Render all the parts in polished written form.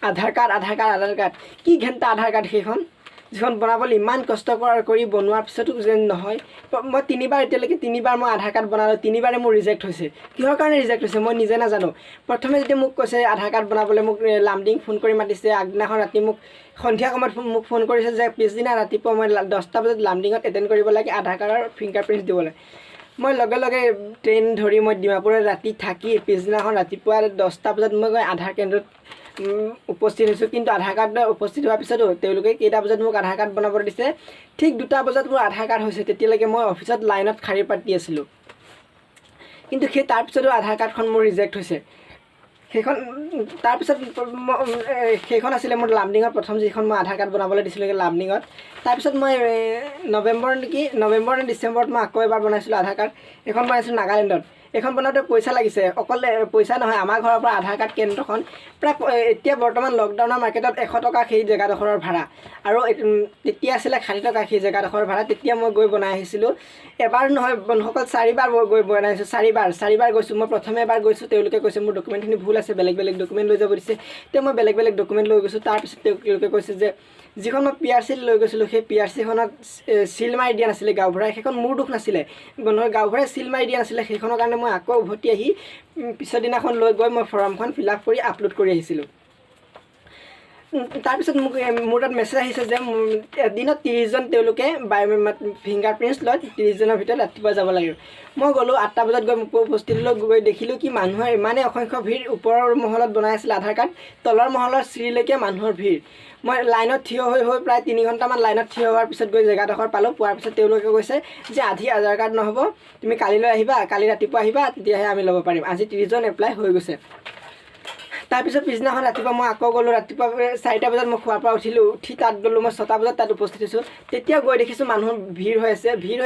আধাৰ card কি ঘেণ্টা আধাৰ card সেইখন যিখন বনাবলৈ ইমান কষ্ট কৰি বনোৱাৰ পিছতো যেন নহয় মই তিনিবাৰ মই আধাৰ কাৰ্ড বনালোঁ তিনিবাৰে মোৰ ৰিজেক্ট হৈছে কিহৰ কাৰণে ৰিজেক্ট হৈছে মই নিজে নাজানো প্ৰথমে যেতিয়া মোক কৈছে আধাৰ কাৰ্ড বনাবলৈ মোক লামডিং ফোন কৰি মাতিছে আগদিনাখন ৰাতি মোক সন্ধিয়া সময়ত মোক ফোন কৰিছে যে পিছদিনা ৰাতিপুৱা মই 10টা বজাত লামডিঙত এটেণ্ড কৰিব লাগে আধাৰ কাৰ্ডৰ ফিংগাৰপ্ৰিণ্ট দিবলৈ মই লগে লগে ট্ৰেইন ধৰি মই ডিমাপুৰত ৰাতি থাকি পিছদিনাখন ৰাতিপুৱা 10টা বজাত মই গৈ আধাৰ কেন্দ্ৰত উপস্থিত হৈছোঁ কিন্তু আধাৰ কাৰ্ড উপস্থিত হোৱাৰ পিছতো তেওঁলোকে কেইটা বজাত মোক আধাৰ কাৰ্ড বনাবলৈ দিছে ঠিক 2টা বজাত মোৰ আধাৰ কাৰ্ড হৈছে তেতিয়ালৈকে মই অফিচত লাইনত শাৰী পাতি আছিলোঁ কিন্তু তাৰপিছতো আধাৰ কাৰ্ডখন মোৰ ৰিজেক্ট হৈছে সেইখন তাৰপিছত সেইখন আছিলে মোৰ লামডিঙত প্ৰথম যিখন মই আধাৰ কাৰ্ড বনাবলৈ দিছিলোঁ লামডিঙত তাৰপিছত মই নৱেম্বৰ নে ডিচেম্বৰত মই আকৌ এবাৰ বনাইছিলোঁ আধাৰ কাৰ্ড এইখন বনাইছিলোঁ নাগালেণ্ডত এখন বনাওঁতে পইচা লাগিছে অকল পইচা নহয় আমাৰ ঘৰৰ পৰা আধাৰ কাৰ্ড কেন্দ্ৰখন প্ৰায় এতিয়া বৰ্তমান লকডাউনৰ মাৰ্কেটত 100 টকা সেই জেগাডোখৰৰ ভাড়া আৰু তেতিয়া আছিলে 60 টকা সেই জেগাডোখৰৰ ভাড়া তেতিয়া মই গৈ বনাই আহিছিলোঁ এবাৰ নহয় বন্ধুসকল 4বাৰ গৈ বনাইছোঁ 4বাৰ গৈছোঁ মই প্ৰথমে এবাৰ গৈছোঁ তেওঁলোকে কৈছে মোৰ ডকুমেণ্টখিনি ভুল আছে বেলেগ ডকুমেণ্ট লৈ যাব দিছে তেতিয়া মই বেলেগ ডকুমেণ্ট লৈ গৈছোঁ তাৰপিছত তেওঁলোকে কৈছে যে যিখন মই PRC লৈ গৈছিলোঁ সেই PRCখনত চিল মাৰি দিয়া নাছিলে গাঁওবুঢ়াই সেইখন মোৰ দুখ নাছিলে গাঁওবুঢ়াই চিল মাৰি দিয়া নাছিলে সেইখনৰ কাৰণে মই আকৌ উভতি আহি পিছৰ দিনাখন লৈ গৈ মই ফৰ্মখন ফিল আপ কৰি আপলোড কৰি আহিছিলোঁ তাৰপিছত মোৰ তাত মেছেজ আহিছে যে দিনত 30জন তেওঁলোকে ফিংগাৰপ্ৰিণ্টছ লয় 30জনৰ ভিতৰত ৰাতিপুৱা যাব লাগিব মই গ'লোঁ 8টা বজাত গৈ উপস্থিতলৈ গৈ দেখিলোঁ কি মানুহৰ ইমানেই অসংখ্য ভিৰ ওপৰৰ মহলত বনাই আছিল আধাৰ কাৰ্ড তলৰ মহলৰ চিৰিলৈকে মানুহৰ ভিৰ মই লাইনত থিয় হৈ প্ৰায় 3 ঘণ্টামান লাইনত থিয় হোৱাৰ পিছত গৈ জেগাডোখৰ পালোঁ পোৱাৰ পিছত তেওঁলোকে কৈছে যে আজি আধাৰ কাৰ্ড নহ'ব তুমি কালিলৈ আহিবা কালি ৰাতিপুৱা আহিবা তেতিয়াহে আমি ল'ব পাৰিম আজি 30জন এপ্লাই হৈ গৈছে তাৰপিছত পিছদিনাখন ৰাতিপুৱা মই আকৌ গ'লোঁ ৰাতিপুৱা 4টা বজাত মই খোৱাৰ পৰা উঠি তাত গ'লোঁ মই 6টা বজাত তাত উপস্থিত হৈছোঁ তেতিয়া গৈ দেখিছোঁ মানুহৰ ভিৰ হৈ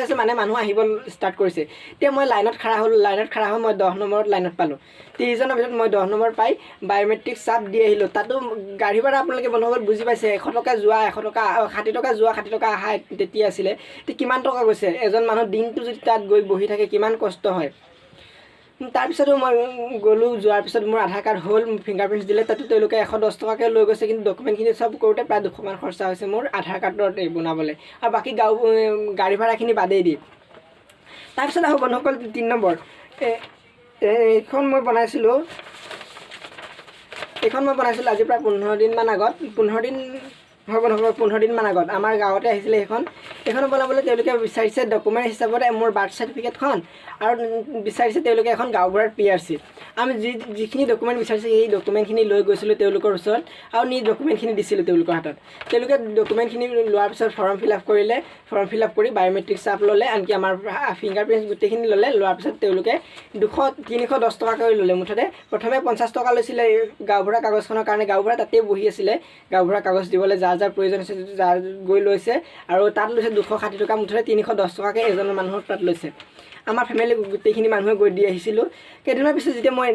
আছে মানে মানুহ আহিব ষ্টাৰ্ট কৰিছে তেতিয়া মই লাইনত খাৰা হৈ মই 10 নম্বৰত লাইনত পালোঁ 30জনৰ ভিতৰত মই 10 নম্বৰ পাই বায়'মেট্ৰিক চাপ দি আহিলোঁ তাতো গাড়ী ভাড়া আপোনালোকে বন্ধুসকল বুজি পাইছে 100 টকা যোৱা 100 টকা 60 টকা যোৱা 60 টকা আহা তেতিয়া আছিলে তেতিয়া কিমান টকা গৈছে এজন মানুহ দিনটো যদি তাত গৈ বহি থাকে কিমান কষ্ট হয় তাৰপিছতো মই গ'লোঁ যোৱাৰ পিছত মোৰ আধাৰ কাৰ্ড হ'ল ফিংগাৰপ্ৰিণ্টছ দিলে তাতো তেওঁলোকে 110 টকাকৈ লৈ গৈছে কিন্তু ডকুমেণ্টখিনি চব কৰোঁতে প্ৰায় 200 মান খৰচা হৈছে মোৰ আধাৰ কাৰ্ডত বনাবলৈ আৰু বাকী গাড়ী ভাড়াখিনি বাদেই দি তাৰপিছত আহোঁ বন্ধুসকল 3 নম্বৰ এইখন মই বনাইছিলোঁ আজি প্ৰায় 15 দিনমান আগত 15 দিনমান আগত আমাৰ গাঁৱতে আহিছিলে এইখন বনাবলৈ তেওঁলোকে বিচাৰিছে ডকুমেণ্ট হিচাপত মোৰ বাৰ্থ চাৰ্টিফিকেটখন আৰু বিচাৰিছে তেওঁলোকে এখন গাঁওবুঢ়াৰ PRC আমি যিখিনি ডকুমেণ্ট বিচাৰিছে সেই ডকুমেণ্টখিনি লৈ গৈছিলোঁ তেওঁলোকৰ ওচৰত আৰু নি ডকুমেণ্টখিনি দিছিলোঁ তেওঁলোকৰ হাতত তেওঁলোকে ডকুমেণ্টখিনি লোৱাৰ পিছত ফৰ্ম ফিল আপ কৰি বায়'মেট্ৰিক চাপ ল'লে আনকি আমাৰ ফিংগাৰপ্ৰিণ্টছ গোটেইখিনি লোৱাৰ পিছত তেওঁলোকে 310 টকাকৈ ল'লে মুঠতে প্ৰথমে 50 টকা লৈছিলে গাঁওবুঢ়া কাগজখনৰ কাৰণে গাঁওবুঢ়া তাতেই বহি আছিলে গাঁওবুঢ়া কাগজ দিবলৈ যাৰ প্ৰয়োজন হৈছে যাৰ গৈ লৈছে আৰু তাত লৈছে 260 টকা মুঠতে 310 টকাকৈ এজনৰ মানুহৰ তাত লৈছে আমাৰ ফেমিলি গোটেইখিনি মানুহে গৈ দি আহিছিলোঁ কেইদিনমান পিছত যেতিয়া মই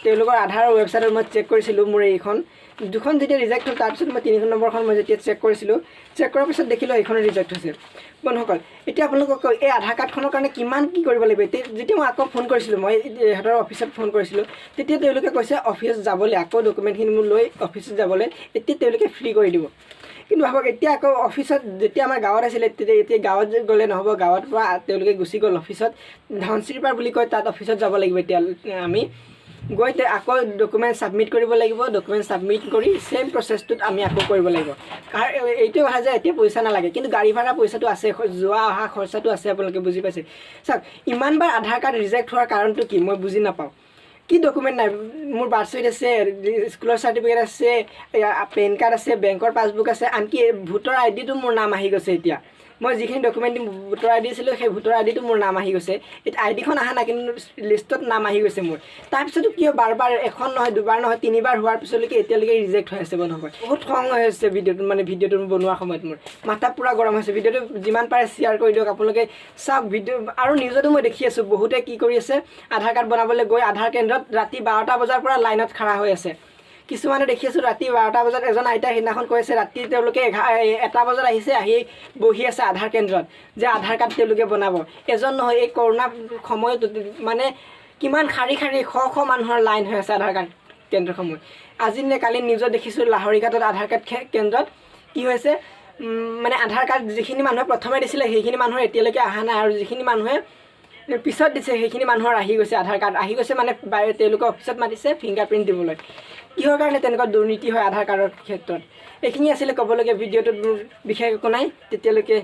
তেওঁলোকৰ আধাৰৰ ৱেবছাইটত মই চেক কৰিছিলোঁ মোৰ এইখন দুখন যেতিয়া ৰিজেক্ট হ'ল তাৰপিছত মই 3 নম্বৰখন মই যেতিয়া চেক কৰাৰ পিছত দেখিলোঁ এইখন ৰিজেক্ট হৈছে বন্ধুসকল এতিয়া আপোনালোকক এই আধাৰ কাৰ্ডখনৰ কাৰণে কিমান কি কৰিব লাগিব যেতিয়া মই আকৌ ফোন কৰিছিলোঁ মই ইহঁতৰ অফিচত ফোন কৰিছিলোঁ তেতিয়া তেওঁলোকে কৈছে অফিচ যাবলৈ আকৌ ডকুমেণ্টখিনি মোৰ লৈ অফিচত যাবলৈ এতিয়া তেওঁলোকে ফ্ৰী কৰি দিব কিন্তু ভাবক এতিয়া আকৌ অফিচত যেতিয়া আমাৰ গাঁৱত আছিলে এতিয়া গাঁৱত গ'লে নহ'ব গাঁৱৰ পৰা তেওঁলোকে গুচি গ'ল অফিচত ধনশ্ৰীপাৰ বুলি কয় তাত অফিচত যাব লাগিব এতিয়া আমি গৈ আকৌ ডকুমেণ্ট ছাবমিট কৰিব লাগিব ডকুমেণ্ট ছাবমিট কৰি সেম প্ৰচেছটোত আমি আকৌ কৰিব লাগিব কাৰণ এইটোৱে কথা যে এতিয়া পইচা নালাগে কিন্তু গাড়ী ভাড়া পইচাটো আছে যোৱা অহা খৰচাটো আছে আপোনালোকে বুজি পাইছে চাওক ইমানবাৰ আধাৰ কাৰ্ড ৰিজেক্ট হোৱাৰ কাৰণটো কি মই বুজি নাপাওঁ কি ডকুমেণ্ট নাই মোৰ বাৰ্থ চাৰ্টিফিকেট আছে স্কুলৰ চাৰ্টিফিকেট আছে পেন কাৰ্ড আছে বেংকৰ পাছবুক আছে আনকি ভোটাৰ আইডিটো মোৰ নাম আহি গৈছে এতিয়া মই যিখিনি ডকুমেণ্ট ভোটাৰ আইডি আছিলোঁ সেই ভোটাৰ আইডিটো মোৰ নাম আহি গৈছে এতিয়া আইডিখন অহা নাই কিন্তু লিষ্টত নাম আহি গৈছে মোৰ তাৰপিছতো কিয় বাৰ এখন নহয় দুবাৰ নহয় 3বাৰ হোৱাৰ পিছলৈকে এতিয়ালৈকে ৰিজেক্ট হৈ আছে বন্ধুসকল বহুত খং হৈ আছে ভিডিঅ'টো বনোৱাৰ সময়ত মোৰ মাথা পূৰা গৰম হৈছে ভিডিঅ'টো যিমান পাৰে শ্বেয়াৰ কৰি দিয়ক আপোনালোকে চাওক ভিডিঅ' আৰু নিউজতো মই দেখি আছোঁ বহুতে কি কৰি আছে আধাৰ কাৰ্ড বনাবলৈ গৈ আধাৰ কেন্দ্ৰত ৰাতি 12টা বজাৰ পৰা লাইনত খাৰা হৈ আছে কিছুমানে দেখি আছোঁ ৰাতি 12টা বজাত এজন আইতা সেইদিনাখন কৈ আছে ৰাতি তেওঁলোকে 1টা বজাত আহিছে আহি বহি আছে আধাৰ কেন্দ্ৰত যে আধাৰ কাৰ্ড তেওঁলোকে বনাব এজন নহয় এই কৰোণা সময়ত মানে কিমান শাৰী শ মানুহৰ লাইন হৈ আছে আধাৰ কাৰ্ড কেন্দ্ৰসমূহ আজি নে কালি নিউজত দেখিছোঁ লাহৰীঘাটত আধাৰ কাৰ্ড কেন্দ্ৰত কি হৈছে মানে আধাৰ কাৰ্ড যিখিনি মানুহে প্ৰথমে দিছিলে সেইখিনি মানুহৰ এতিয়ালৈকে অহা নাই আৰু যিখিনি মানুহে পিছত দিছে সেইখিনি মানুহৰ আহি গৈছে আধাৰ কাৰ্ড আহি গৈছে মানে তেওঁলোকৰ অফিচত মাতিছে ফিংগাৰপ্ৰিণ্ট দিবলৈ কিহৰ কাৰণে তেনেকুৱা দুৰ্নীতি হয় আধাৰ কাৰ্ডৰ ক্ষেত্ৰত এইখিনি আছিলে ক'বলগীয়া ভিডিঅ'টোত মোৰ বিশেষ একো নাই তেতিয়ালৈকে